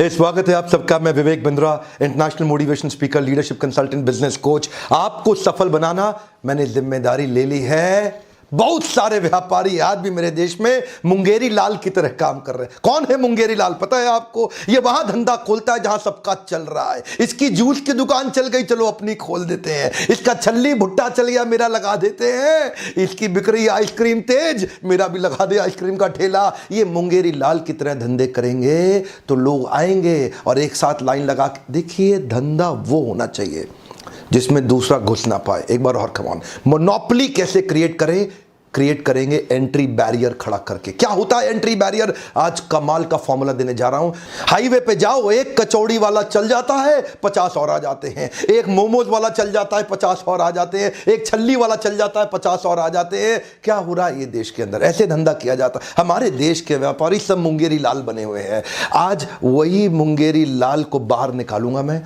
स्वागत है आप सबका। मैं Vivek Bindra, international motivation speaker, leadership consultant, business coach. आपको सफल बनाना मैंने जिम्मेदारी ले ली है। बहुत सारे व्यापारी आज भी मेरे देश में मुंगेरी लाल की तरह काम कर रहे हैं। कौन है मुंगेरी लाल पता है आपको? ये वहां धंधा खोलता है जहां सबका चल रहा है। इसकी जूस की दुकान चल गई, चलो अपनी खोल देते हैं। इसका छल्ली भुट्टा चल गया, मेरा लगा देते हैं। इसकी बिक रही आइसक्रीम तेज, मेरा भी लगा दे आइसक्रीम का ठेला। ये मुंगेरी लाल की तरह धंधे करेंगे तो लोग आएंगे और एक साथ लाइन लगा के। देखिए, धंधा वो होना चाहिए जिसमें दूसरा घुस ना पाए। एक बार और कमान, मोनोपोली कैसे क्रिएट करें? क्रिएट करेंगे एंट्री बैरियर खड़ा करके। क्या होता है एंट्री बैरियर? आज कमाल का फॉर्मूला देने जा रहा हूं। हाईवे पे जाओ, एक कचौड़ी वाला चल जाता है, 50 और आ जाते हैं। एक मोमोज वाला चल जाता है, 50 और आ जाते हैं। एक छल्ली वाला चल जाता है, 50 और आ जाते हैं। क्या हो रहा है ये देश के अंदर? ऐसे धंधा किया जाता है। हमारे देश के व्यापारी सब मुंगेरी लाल बने हुए हैं। आज वही मुंगेरी लाल को बाहर निकालूंगा। मैं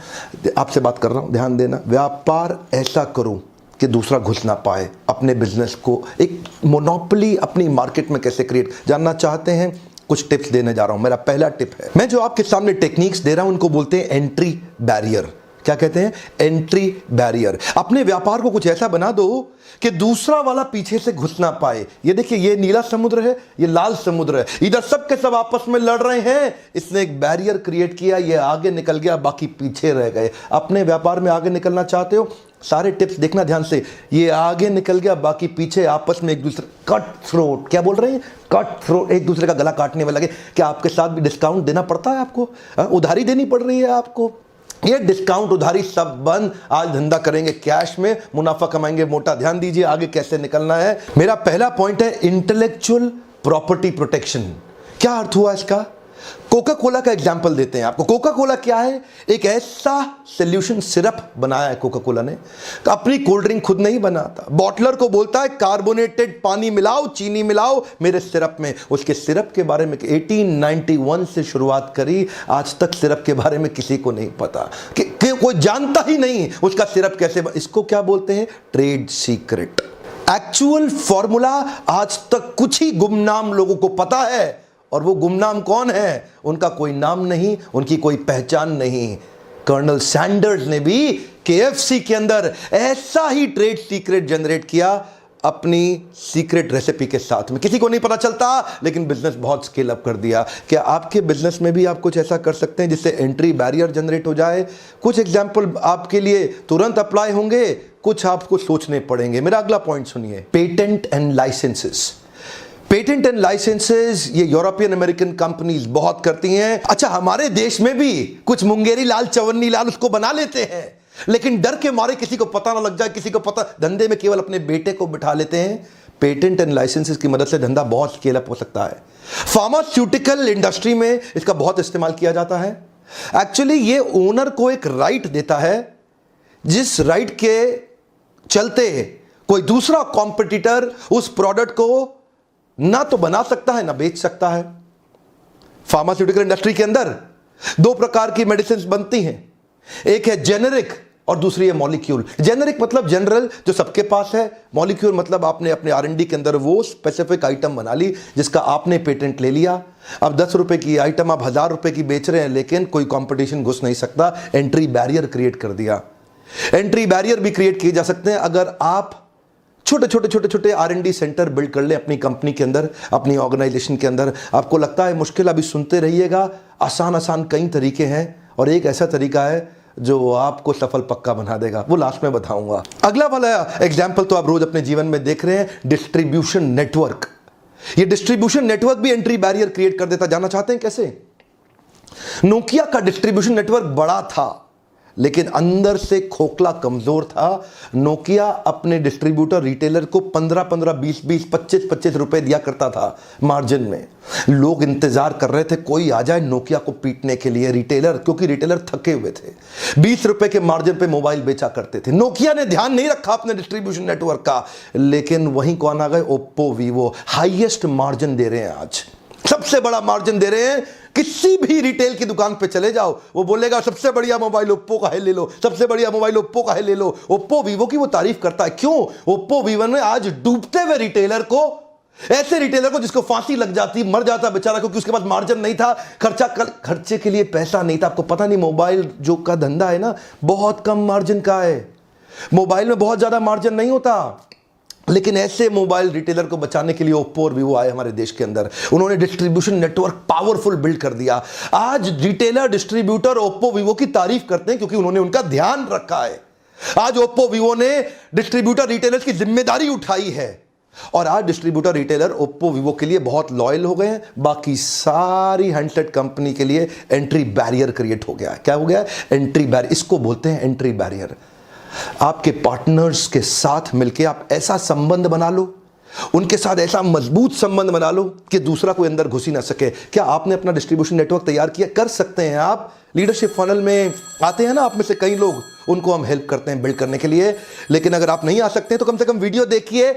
आपसे बात कर रहा हूं, ध्यान देना। व्यापार ऐसा करूं कि दूसरा घुस ना पाए। अपने बिजनेस को एक मोनोपोली अपनी मार्केट में कैसे क्रिएट जानना चाहते हैं? कुछ टिप्स देने जा रहा हूं। मेरा पहला टिप है, मैं जो आपके सामने टेक्निक्स दे रहा हूं उनको बोलते हैं एंट्री बैरियर। क्या कहते हैं? Entry barrier. अपने व्यापार को कुछ ऐसा बना दो कि दूसरा वाला पीछे से घुस ना पाए। ये देखिए, ये नीला समुद्र है, ये लाल समुद्र है। इधर सब के सब आपस में लड़ रहे हैं। इसने एक बैरियर क्रिएट किया, ये आगे निकल गया, बाकी पीछे रह गए। अपने व्यापार में आगे निकलना चाहते हो? सारे टिप्स देखना ध्यान से। ये आगे निकल गया, बाकी पीछे, आपस में एक दूसरे कट थ्रोट। क्या बोल रहे हैं? कट थ्रोट, एक दूसरे का गला काटने में लगे। क्या आपके साथ भी डिस्काउंट देना पड़ता है आपको? उधारी देनी पड़ रही है आपको? ये डिस्काउंट उधारी सब बंद। आज धंधा करेंगे कैश में, मुनाफा कमाएंगे मोटा। ध्यान दीजिए आगे कैसे निकलना है। मेरा पहला पॉइंट है इंटेलेक्चुअल प्रॉपर्टी प्रोटेक्शन। क्या अर्थ हुआ इसका? कोका कोला का एग्जाम्पल देते हैं आपको। कोका कोला क्या है? एक ऐसा सोल्यूशन सिरप बनाया है कोका कोला ने। अपनी कोल्ड ड्रिंक खुद नहीं बनाता, बॉटलर को बोलता है कार्बोनेटेड पानी मिलाओ, चीनी मिलाओ मेरे सिरप में। उसके सिरप के बारे में 1891 से शुरुआत करी, आज तक सिरप के बारे में किसी को नहीं पता कि कोई जानता ही नहीं उसका सिरप कैसे। इसको क्या बोलते हैं? Trade secret. एक्चुअल फॉर्मूला आज तक कुछ ही गुमनाम लोगों को पता है, और वो गुमनाम कौन है? उनका कोई नाम नहीं, उनकी कोई पहचान नहीं। कर्नल सैंडर्स ने भी केएफसी के अंदर ऐसा ही ट्रेड सीक्रेट जनरेट किया अपनी सीक्रेट रेसिपी के साथ में। किसी को नहीं पता चलता, लेकिन बिजनेस बहुत स्केल अप कर दिया। क्या आपके बिजनेस में भी आप कुछ ऐसा कर सकते हैं जिससे एंट्री बैरियर जनरेट हो जाए? कुछ एग्जांपल आपके लिए तुरंत अप्लाई होंगे, कुछ आपको सोचने पड़ेंगे। मेरा अगला पॉइंट सुनिए, patent and licences. Patent and licences ये यूरोपियन अमेरिकन कंपनीज बहुत करती हैं। अच्छा, हमारे देश में भी कुछ मुंगेरी लाल, चवन्नी लाल उसको बना लेते हैं, लेकिन डर के मारे किसी को पता ना लग जाए, किसी को पता, धंधे में केवल अपने बेटे को बिठा लेते हैं। पेटेंट एंड लाइसेंसेस की मदद से धंधा बहुत स्केल अप हो सकता है। फार्मास्यूटिकल इंडस्ट्री में इसका बहुत इस्तेमाल किया जाता है। एक्चुअली ये ओनर को एक राइट देता है, जिस राइट के चलते कोई दूसरा कॉम्पिटिटर उस प्रोडक्ट को ना तो बना सकता है ना बेच सकता है। फार्मास्यूटिकल इंडस्ट्री के अंदर दो प्रकार की मेडिसिन बनती हैं, एक है जेनेरिक और दूसरी है मॉलिक्यूल। जेनेरिक मतलब जनरल, जो सबके पास है। मॉलिक्यूल मतलब आपने अपने आर&डी के अंदर वो स्पेसिफिक आइटम बना ली जिसका आपने पेटेंट ले लिया। अब 10 रुपए की आइटम आप 1000 रुपए की बेच रहे हैं, लेकिन कोई कंपटीशन घुस नहीं सकता। एंट्री बैरियर क्रिएट कर दिया। एंट्री बैरियर भी क्रिएट किए जा सकते हैं अगर आप छोटे छोटे छोटे छोटे आर&डी सेंटर बिल्ड कर ले अपनी कंपनी के अंदर, अपनी ऑर्गेनाइजेशन के अंदर। आपको लगता है मुश्किल, अभी सुनते रहिएगा। आसान आसान कई तरीके हैं, और एक ऐसा तरीका है जो आपको सफल पक्का बना देगा, वो लास्ट में बताऊंगा। अगला वाला एग्जाम्पल तो आप रोज अपने जीवन में देख रहे हैं, डिस्ट्रीब्यूशन नेटवर्क। ये डिस्ट्रीब्यूशन नेटवर्क भी एंट्री बैरियर क्रिएट कर देता। जानना चाहते हैं कैसे? नोकिया का डिस्ट्रीब्यूशन नेटवर्क बड़ा था, लेकिन अंदर से खोखला, कमजोर था। नोकिया अपने डिस्ट्रीब्यूटर रिटेलर को 15-15, 20-20, 25-25 रुपए दिया करता था मार्जिन में। लोग इंतजार कर रहे थे कोई आ जाए नोकिया को पीटने के लिए, रिटेलर, क्योंकि रिटेलर थके हुए थे। 20 रुपए के मार्जिन पे मोबाइल बेचा करते थे। नोकिया ने ध्यान नहीं रखा अपने डिस्ट्रीब्यूशन नेटवर्क का, लेकिन वहीं कौन आ गए? Oppo, Vivo. Highest margin they रहे हैं आज, सबसे बड़ा मार्जिन दे रहे हैं। किसी भी रिटेल की दुकान पे चले जाओ, वो बोलेगा सबसे बढ़िया मोबाइल ओप्पो का है, ले लो। सबसे बढ़िया मोबाइल ओप्पो का है, ले लो। ओप्पो वीवो की वो तारीफ करता है। क्यों? ओप्पो वीवो ने आज डूबते हुए रिटेलर को ऐसे रिटेलर को जिसको फांसी लग जाती, मर जाता बेचारा, क्योंकि उसके पास मार्जिन नहीं था, खर्चे के लिए पैसा नहीं था। आपको पता नहीं मोबाइल जो का धंधा है ना, बहुत कम मार्जिन का है। मोबाइल में बहुत ज्यादा मार्जिन नहीं होता, लेकिन ऐसे मोबाइल रिटेलर को बचाने के लिए ओप्पो और वीवो आए हमारे देश के अंदर। उन्होंने डिस्ट्रीब्यूशन नेटवर्क पावरफुल बिल्ड कर दिया। आज रिटेलर, डिस्ट्रीब्यूटर ओप्पो वीवो की तारीफ करते हैं, क्योंकि उन्होंने उनका ध्यान रखा है। आज ओप्पो वीवो ने डिस्ट्रीब्यूटर रिटेलर्स की जिम्मेदारी उठाई है, और आज डिस्ट्रीब्यूटर रिटेलर ओप्पो वीवो के लिए बहुत लॉयल हो गए हैं। बाकी सारी हैंडसेट कंपनी के लिए एंट्री बैरियर क्रिएट हो गया है। क्या हो गया है? Entry barrier. इसको बोलते हैं एंट्री बैरियर। आपके पार्टनर्स के साथ मिलकर आप ऐसा संबंध बना लो, उनके साथ ऐसा मजबूत संबंध बना लो कि दूसरा कोई अंदर घुस ही ना सके। क्या आपने अपना डिस्ट्रीब्यूशन नेटवर्क तैयार किया? कर सकते हैं आप। लीडरशिप फनल में आते हैं ना आप में से कई लोग, उनको हम हेल्प करते हैं बिल्ड करने के लिए। लेकिन अगर आप नहीं आ सकते तो कम से कम वीडियो देखिए।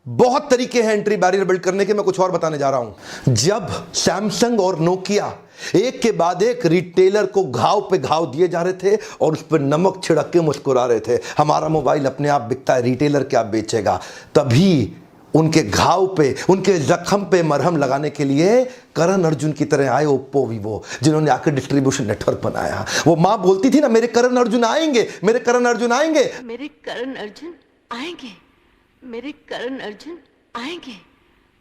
बहुत तरीके हैं एंट्री बैरियर बिल्ड करने के। मैं कुछ और बताने जा रहा हूं। जब सैमसंग और नोकिया एक के बाद एक रिटेलर को घाव पे घाव दिए जा रहे थे और उस पर नमक छिड़क के मुस्कुरा रहे थे, हमारा मोबाइल अपने आप बिकता है, रिटेलर क्या बेचेगा, तभी उनके घाव पे, उनके जख्म पे मरहम लगाने के लिए करण अर्जुन की तरह आए ओप्पो वीवो, जिन्होंने आकर डिस्ट्रीब्यूशन नेटवर्क बनाया। वो मां बोलती थी ना, मेरे करण अर्जुन आएंगे, मेरे करण अर्जुन आएंगे, मेरे करण अर्जुन आएंगे, मेरे करण अर्जुन आएंगे,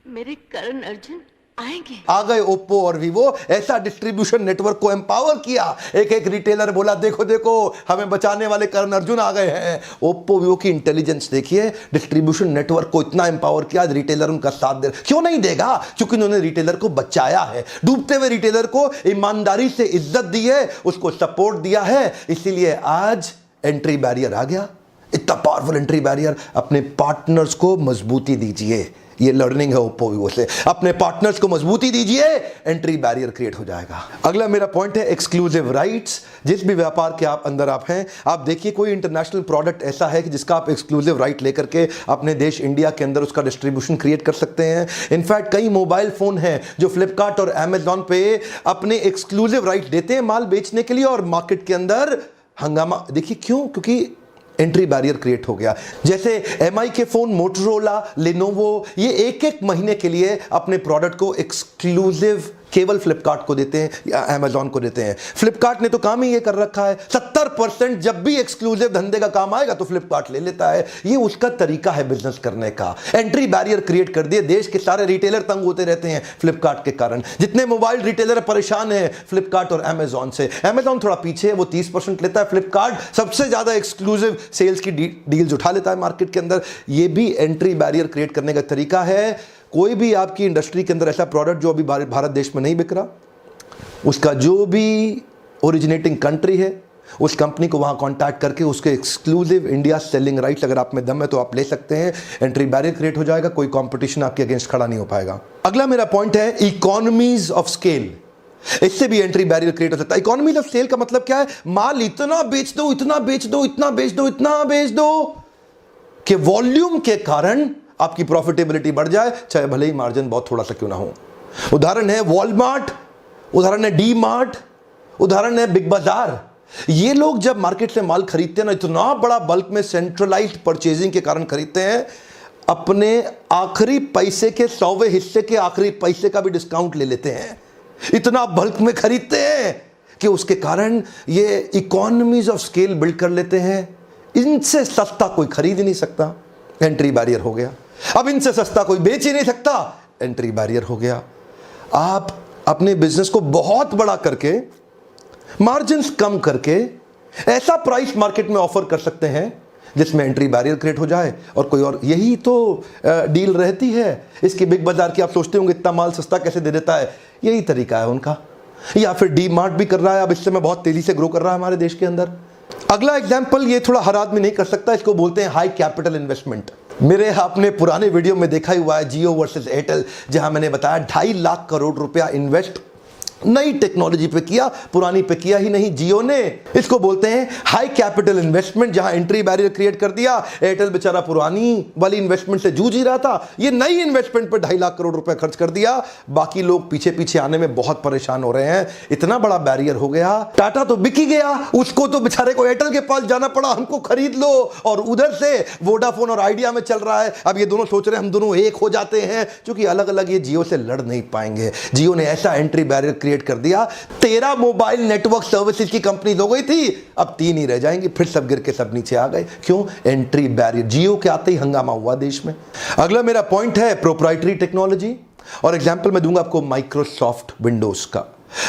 मेरे करण अर्जुन आएंगे। आ गए ओप्पो और वीवो। ऐसा डिस्ट्रीब्यूशन नेटवर्क को एम्पावर किया। एक एक रिटेलर बोला, देखो देखो हमें बचाने वाले करण अर्जुन आ गए हैं। ओप्पो वीवो की इंटेलिजेंस देखिए, डिस्ट्रीब्यूशन नेटवर्क को इतना एम्पावर किया, रिटेलर उनका साथ दे। क्यों नहीं देगा? क्योंकि उन्होंने रिटेलर को बचाया है। डूबते हुए रिटेलर को ईमानदारी से इज्जत दी है, उसको सपोर्ट दिया है, इसीलिए आज एंट्री बैरियर आ गया। इतना पावरफुल एंट्री बैरियर। अपने पार्टनर्स को मजबूती दीजिए, ये लर्निंग है ओप्पो वीवो से। अपने पार्टनर्स को मजबूती दीजिए, एंट्री बैरियर क्रिएट हो जाएगा। अगला मेरा पॉइंट है एक्सक्लूसिव राइट्स। जिस भी व्यापार के आप अंदर आप हैं, आप देखिए कोई इंटरनेशनल प्रोडक्ट ऐसा है कि जिसका आप एक्सक्लूसिव राइट लेकर के अपने देश इंडिया के अंदर उसका डिस्ट्रीब्यूशन क्रिएट कर सकते हैं। इनफैक्ट कई मोबाइल फोन हैं जो फ्लिपकार्ट और अमेजॉन पे अपने एक्सक्लूसिव राइट देते हैं माल बेचने के लिए, और मार्केट के अंदर हंगामा। देखिए क्यों? क्योंकि एंट्री बैरियर क्रिएट हो गया। जैसे एमआई के फोन, मोटोरोला, लेनोवो, ये एक एक महीने के लिए अपने प्रोडक्ट को एक्सक्लूसिव केवल फ्लिपकार्ट को देते हैं या अमेजॉन को देते हैं। फ्लिपकार्ट ने तो काम ही ये कर रखा है, 70% जब भी एक्सक्लूसिव धंधे का काम आएगा तो फ्लिपकार्ट ले लेता है। ये उसका तरीका है बिजनेस करने का। एंट्री बैरियर क्रिएट कर दिए। देश के सारे रिटेलर तंग होते रहते हैं फ्लिपकार्ट के कारण। जितने मोबाइल रिटेलर परेशान हैं फ्लिपकार्ट और अमेजॉन से। अमेजॉन थोड़ा पीछे है, वो 30% लेता है। फ्लिपकार्ट सबसे ज्यादा एक्सक्लूसिव सेल्स की डील्स उठा लेता है मार्केट के अंदर। ये भी एंट्री बैरियर क्रिएट करने का तरीका है। कोई भी आपकी इंडस्ट्री के अंदर ऐसा प्रोडक्ट जो अभी भारत देश में नहीं बिक रहा, उसका जो भी ओरिजिनेटिंग कंट्री है, उस कंपनी को वहां कांटेक्ट करके उसके एक्सक्लूसिव इंडिया सेलिंग राइट्स, अगर आप में दम है तो आप ले सकते हैं। एंट्री बैरियर क्रिएट हो जाएगा, कोई कंपटीशन आपके अगेंस्ट खड़ा नहीं हो पाएगा। अगला मेरा पॉइंट है इकोनॉमीज ऑफ स्केल। इससे भी एंट्री बैरियर क्रिएट हो सकता है। इकोनॉमीज ऑफ स्केल का मतलब क्या है? माल इतना बेच दो, इतना बेच दो, इतना बेच दो, इतना बेच दो कि वॉल्यूम के कारण आपकी प्रॉफिटेबिलिटी बढ़ जाए, चाहे भले ही मार्जिन बहुत थोड़ा सा क्यों ना हो। उदाहरण है वॉलमार्ट, उदाहरण है डी मार्ट, उदाहरण है बिग बाजार। ये लोग जब मार्केट से माल खरीदते हैं ना, इतना बड़ा बल्क में सेंट्रलाइज्ड परचेजिंग के कारण खरीदते हैं, अपने आखिरी पैसे के 100वें हिस्से के आखिरी पैसे का भी डिस्काउंट ले लेते हैं। इतना बल्क में खरीदते हैं कि उसके कारण ये इकोनॉमीज ऑफ स्केल बिल्ड कर लेते हैं। इनसे सस्ता कोई खरीद ही नहीं सकता, एंट्री बैरियर हो गया। अब इनसे सस्ता कोई बेच ही नहीं सकता, एंट्री बैरियर हो गया। आप अपने बिजनेस को बहुत बड़ा करके, मार्जिन्स कम करके, ऐसा प्राइस मार्केट में ऑफर कर सकते हैं जिसमें एंट्री बैरियर क्रिएट हो जाए और कोई और। यही तो डील रहती है इसकी बिग बाजार की। आप सोचते होंगे इतना माल सस्ता कैसे दे देता है, यही तरीका है उनका। या फिर डी मार्ट भी कर रहा है, अब इससे में बहुत तेजी से ग्रो कर रहा है हमारे देश के अंदर। अगला एग्जाम्पल, ये थोड़ा हर आदमी नहीं कर सकता, इसको बोलते हैं हाई कैपिटल इन्वेस्टमेंट। मेरे आपने पुराने वीडियो में देखा ही हुआ है जियो वर्सेस एयरटेल, जहां मैंने बताया 2.5 लाख करोड़ रुपया इन्वेस्ट नई टेक्नोलॉजी पे किया, पुरानी पे किया ही नहीं जियो ने। इसको बोलते हैं हाई कैपिटल इन्वेस्टमेंट, जहां एंट्री बैरियर क्रिएट कर दिया। एयरटेल बेचारा पुरानी वाली इन्वेस्टमेंट से जूझ ही रहा था, ये नई इन्वेस्टमेंट पे 2.5 लाख करोड़ रुपए खर्च कर दिया। बाकी लोग पीछे पीछे आने में बहुत परेशान हो रहे हैं, इतना बड़ा बैरियर हो गया। टाटा तो बिक ही गया, उसको तो बेचारे को एयरटेल के पास जाना पड़ा, हमको खरीद लो। और उधर से वोडाफोन और आइडिया में चल रहा है। अब ये दोनों सोच रहे हैं हम दोनों एक हो जाते हैं, क्योंकि अलग अलग ये जियो से लड़ नहीं पाएंगे। जियो ने ऐसा एंट्री बैरियर क्रिएट कर दिया, 13 मोबाइल नेटवर्क सर्विसेज की कंपनी हो गई थी, अब 3 ही रह जाएंगी, फिर सब गिर के सब नीचे आ गए। क्यों? Entry barrier. जियो के आते ही हंगामा हुआ देश में। अगला मेरा पॉइंट है प्रोप्राइटरी टेक्नोलॉजी, और एग्जांपल मैं दूंगा आपको माइक्रोसॉफ्ट विंडोज का।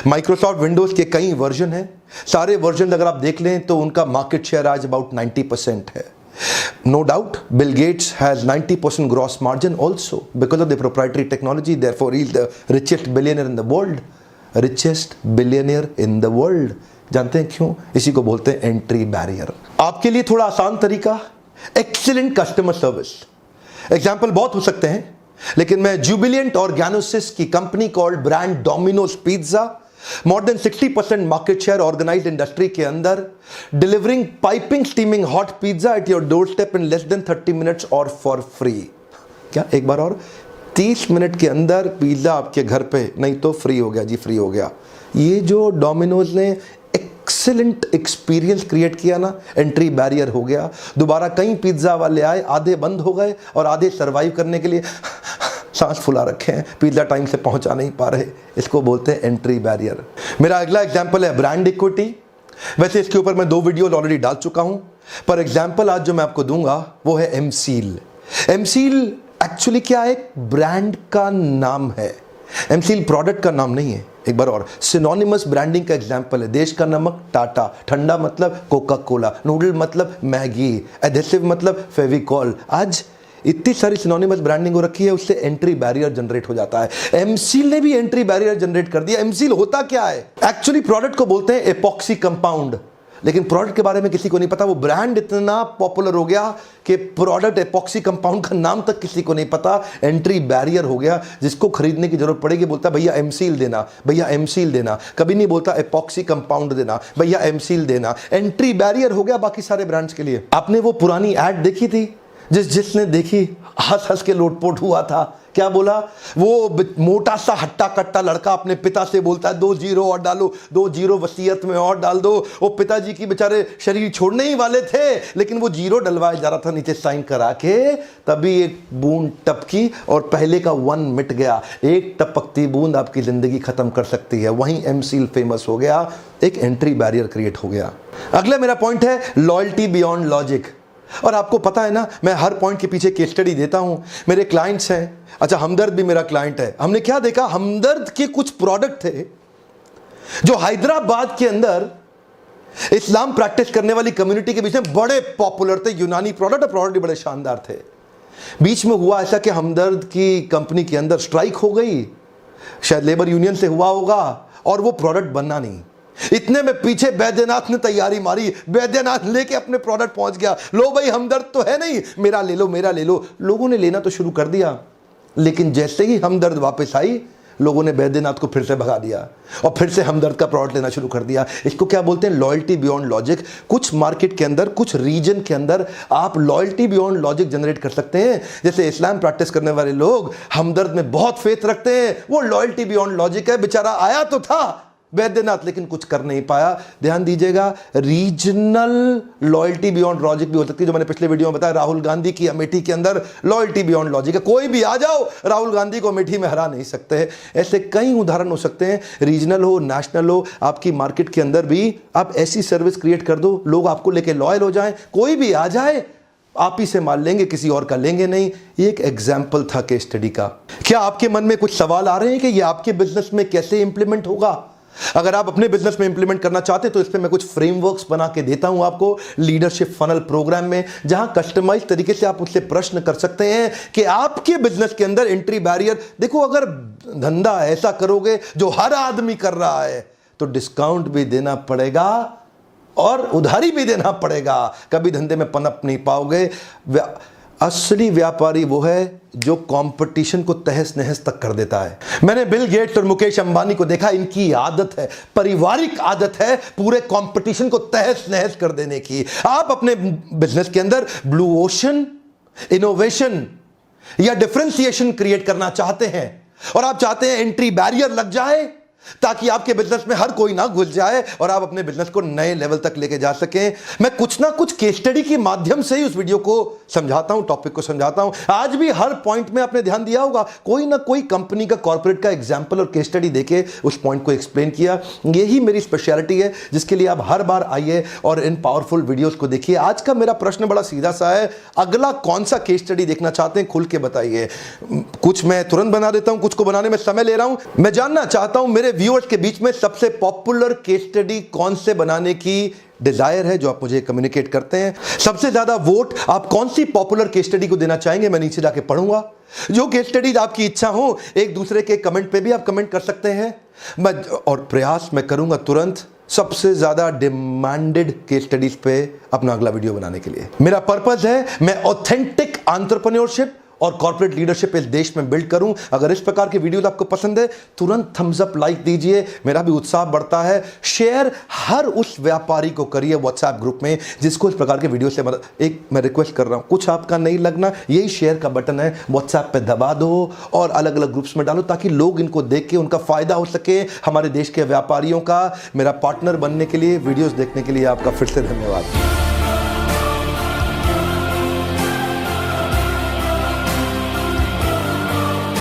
माइक्रोसॉफ्ट विंडोज के कई वर्जन हैं, सारे वर्जन अगर आप देख लें तो उनका मार्केट शेयर आज अबाउट 90% है। No doubt, Bill Gates has 90% gross margin also because of the proprietary technology. Therefore, he is the richest billionaire in the world. Richest billionaire in the world. जानते हैं क्यों? इसी को बोलते हैं एंट्री बैरियर। आपके लिए थोड़ा आसान तरीका, एक्सीलेंट कस्टमर सर्विस। एग्जाम्पल बहुत हो सकते हैं, लेकिन मैं जुबिलियंट ऑर्गेनोसिस की company called brand Domino's pizza, more than 60% market share organised industry के अंदर, delivering piping steaming hot pizza at your doorstep in less than 30 minutes और फॉर फ्री। क्या एक बार और? 30 मिनट के अंदर पिज्जा आपके घर पे, नहीं तो फ्री हो गया जी, फ्री हो गया। ये जो डोमिनोज ने एक्सीलेंट एक्सपीरियंस क्रिएट किया ना, एंट्री बैरियर हो गया। दोबारा कई पिज्जा वाले आए, आधे बंद हो गए और आधे सर्वाइव करने के लिए सांस फुला रखे हैं, पिज्जा टाइम से पहुंचा नहीं पा रहे। इसको बोलते हैं एंट्री बैरियर। मेरा अगला एग्जांपल है ब्रांड इक्विटी। वैसे इसके ऊपर मैं 2 वीडियो ऑलरेडी डाल चुका हूं, पर एग्जांपल आज जो मैं आपको दूंगा वो है एमसील। एमसील एक्चुअली क्या है? एक ब्रांड का नाम है। एमसील प्रोडक्ट का नाम नहीं है। एक बार और, सिनोनिमस ब्रांडिंग का एग्जांपल है। देश का नमक टाटा, ठंडा मतलब कोका कोला, नूडल मतलब मैगी, एडेसिव मतलब फेविकॉल। आज इतनी सारी सिनोनिमस ब्रांडिंग हो रखी है, उससे एंट्री बैरियर जनरेट हो जाता है। एमसील ने भी एंट्री बैरियर जनरेट कर दिया। एमसील होता क्या है? एक्चुअली प्रोडक्ट को बोलते हैं एपॉक्सी कंपाउंड, लेकिन प्रोडक्ट के बारे में किसी को नहीं पता। वो ब्रांड इतना पॉपुलर हो गया कि प्रोडक्ट एपॉक्सी कंपाउंड का नाम तक किसी को नहीं पता। एंट्री बैरियर हो गया। जिसको खरीदने की जरूरत पड़ेगी बोलता भैया एमसील देना, भैया एमसील देना। कभी नहीं बोलता एपॉक्सी कंपाउंड देना, भैया एमसील देना। एंट्री बैरियर हो गया बाकी सारे ब्रांड्स के लिए। आपने वो पुरानी एड देखी थी? जिसने देखी हंस हंस के लोटपोट हुआ था। क्या बोला? वो मोटा सा हट्टा कट्टा लड़का अपने पिता से बोलता है 2 जीरो और डालो, 2 जीरो वसीयत में और डाल दो। वो पिताजी की बेचारे शरीर छोड़ने ही वाले थे, लेकिन वो जीरो डलवाया जा रहा था नीचे साइन करा के। तभी एक बूंद टपकी और पहले का 1 मिट गया। एक टपकती बूंद आपकी जिंदगी खत्म कर सकती है। वहीं एमसील फेमस हो गया, एक एंट्री बैरियर क्रिएट हो गया। अगला मेरा पॉइंट है लॉयल्टी बियॉन्ड लॉजिक। और आपको पता है ना, मैं हर पॉइंट के पीछे केस स्टडी देता हूं। मेरे क्लाइंट्स हैं, अच्छा हमदर्द भी मेरा क्लाइंट है। हमने क्या देखा, हमदर्द के कुछ प्रोडक्ट थे जो हैदराबाद के अंदर इस्लाम प्रैक्टिस करने वाली कम्युनिटी के बीच में बड़े पॉपुलर थे। यूनानी प्रोडक्ट और प्रोडक्ट भी बड़े शानदार थे। बीच में हुआ ऐसा कि हमदर्द की कंपनी के अंदर स्ट्राइक हो गई, शायद लेबर यूनियन से हुआ होगा, और वो प्रोडक्ट बनना नहीं। इतने में पीछे बैद्यनाथ ने तैयारी मारी, बैद्यनाथ लेके अपने प्रोडक्ट पहुंच गया। लो भाई हमदर्द तो है नहीं, मेरा ले लो, मेरा ले लो। लोगों ने लेना तो शुरू कर दिया, लेकिन जैसे ही हमदर्द वापस आई, लोगों ने बैद्यनाथ को फिर से भगा दिया और फिर से हमदर्द का प्रोडक्ट लेना शुरू कर दिया। इसको क्या बोलते हैं? Loyalty beyond logic. कुछ मार्केट के अंदर, कुछ रीजन के अंदर आप लॉयल्टी बियॉन्ड लॉजिक जनरेट कर सकते हैं। जैसे इस्लाम प्रैक्टिस करने वाले लोग हमदर्द में बहुत फेथ रखते हैं, वो लॉयल्टी बियॉन्ड लॉजिक है। बेचारा आया तो था बैद्यनाथ, लेकिन कुछ कर नहीं पाया। ध्यान दीजिएगा, रीजनल लॉयल्टी बियॉन्ड लॉजिक भी हो सकती है, जो मैंने पिछले वीडियो में बताया। राहुल गांधी की अमेठी के अंदर लॉयल्टी बियॉन्ड लॉजिक है। कोई भी आ जाओ, राहुल गांधी को अमेठी में हरा नहीं सकते। ऐसे कई उदाहरण हो सकते हैं, रीजनल हो, नेशनल हो। आपकी मार्केट के अंदर भी आप ऐसी सर्विस क्रिएट कर दो, लोग आपको लेके लॉयल हो जाएं। कोई भी आ जाए, आप ही से माल लेंगे, किसी और का लेंगे नहीं। ये एक एग्जाम्पल था केस स्टडी का। क्या आपके मन में कुछ सवाल आ रहे हैं कि ये आपके बिजनेस में कैसे इंप्लीमेंट होगा? अगर आप अपने बिजनेस में इंप्लीमेंट करना चाहते हैं तो इस पे मैं कुछ फ्रेमवर्क्स बना के देता हूं आपको लीडरशिप फनल प्रोग्राम में, जहां कस्टमाइज तरीके से आप उससे प्रश्न कर सकते हैं कि आपके बिजनेस के अंदर एंट्री बैरियर। देखो, अगर धंधा ऐसा करोगे जो हर आदमी कर रहा है तो डिस्काउंट भी देना पड़ेगा और उधारी भी देना पड़ेगा। कभी धंधे में पनप नहीं पाओगे। असली व्यापारी वो है जो कंपटीशन को तहस नहस तक कर देता है। मैंने बिल गेट्स और मुकेश अंबानी को देखा, इनकी आदत है, पारिवारिक आदत है, पूरे कंपटीशन को तहस नहस कर देने की। आप अपने बिजनेस के अंदर ब्लू ओशन, इनोवेशन या डिफरेंशिएशन क्रिएट करना चाहते हैं और आप चाहते हैं एंट्री बैरियर लग जाए ताकि आपके बिजनेस में हर कोई ना घुस जाए और आप अपने बिजनेस को नए लेवल तक लेके जा सकें। मैं कुछ ना कुछ केस स्टडी के माध्यम से ही उस वीडियो को समझाता हूं, टॉपिक को समझाता हूं। आज भी हर पॉइंट में आपने ध्यान दिया होगा, कोई ना कोई कंपनी का, कॉर्पोरेट का एग्जांपल और केस स्टडी देके उस पॉइंट को एक्सप्लेन किया। यही मेरी स्पेशलिटी है, जिसके लिए आप हर बार आइए और इन पावरफुल वीडियोस को देखिए। आज का मेरा प्रश्न बड़ा सीधा सा है, अगला कौन सा केस स्टडी देखना चाहते हैं, खुल के बताइए। कुछ मैं तुरंत बना देता हूं, कुछ को बनाने में समय ले रहा हूं। मैं जानना चाहता हूं मेरे व्यूअर्स के बीच में सबसे पॉपुलर केस स्टडी कौन से बनाने की डिजायर है, जो आप मुझे कम्युनिकेट करते हैं। सबसे ज्यादा वोट आप कौन सी पॉपुलर केस स्टडी को देना चाहेंगे, मैं नीचे जाके पढ़ूंगा। जो केस स्टडीज आपकी इच्छा हो, एक दूसरे के कमेंट पे भी आप कमेंट कर सकते हैं। और प्रयास मैं करूंगा तुरंत सबसे ज्यादा डिमांडेड केस स्टडीज पे अपना अगला वीडियो बनाने के लिए। मेरा पर्पस है मैं ऑथेंटिक एंटरप्रेन्योरशिप और कॉर्पोरेट लीडरशिप इस देश में बिल्ड करूं। अगर इस प्रकार की वीडियोस आपको पसंद है, तुरंत थम्स अप, लाइक दीजिए, मेरा भी उत्साह बढ़ता है। शेयर हर उस व्यापारी को करिए व्हाट्सएप ग्रुप में जिसको इस प्रकार के वीडियो से मदद। एक मैं रिक्वेस्ट कर रहा हूं, कुछ आपका नहीं लगना, यही शेयर का बटन है, व्हाट्सएप पे दबा दो और अलग अलग ग्रुप्स में डालो ताकि लोग इनको देख के उनका फायदा हो सके। हमारे देश के व्यापारियों का मेरा पार्टनर बनने के लिए, वीडियोस देखने के लिए आपका फिर से धन्यवाद।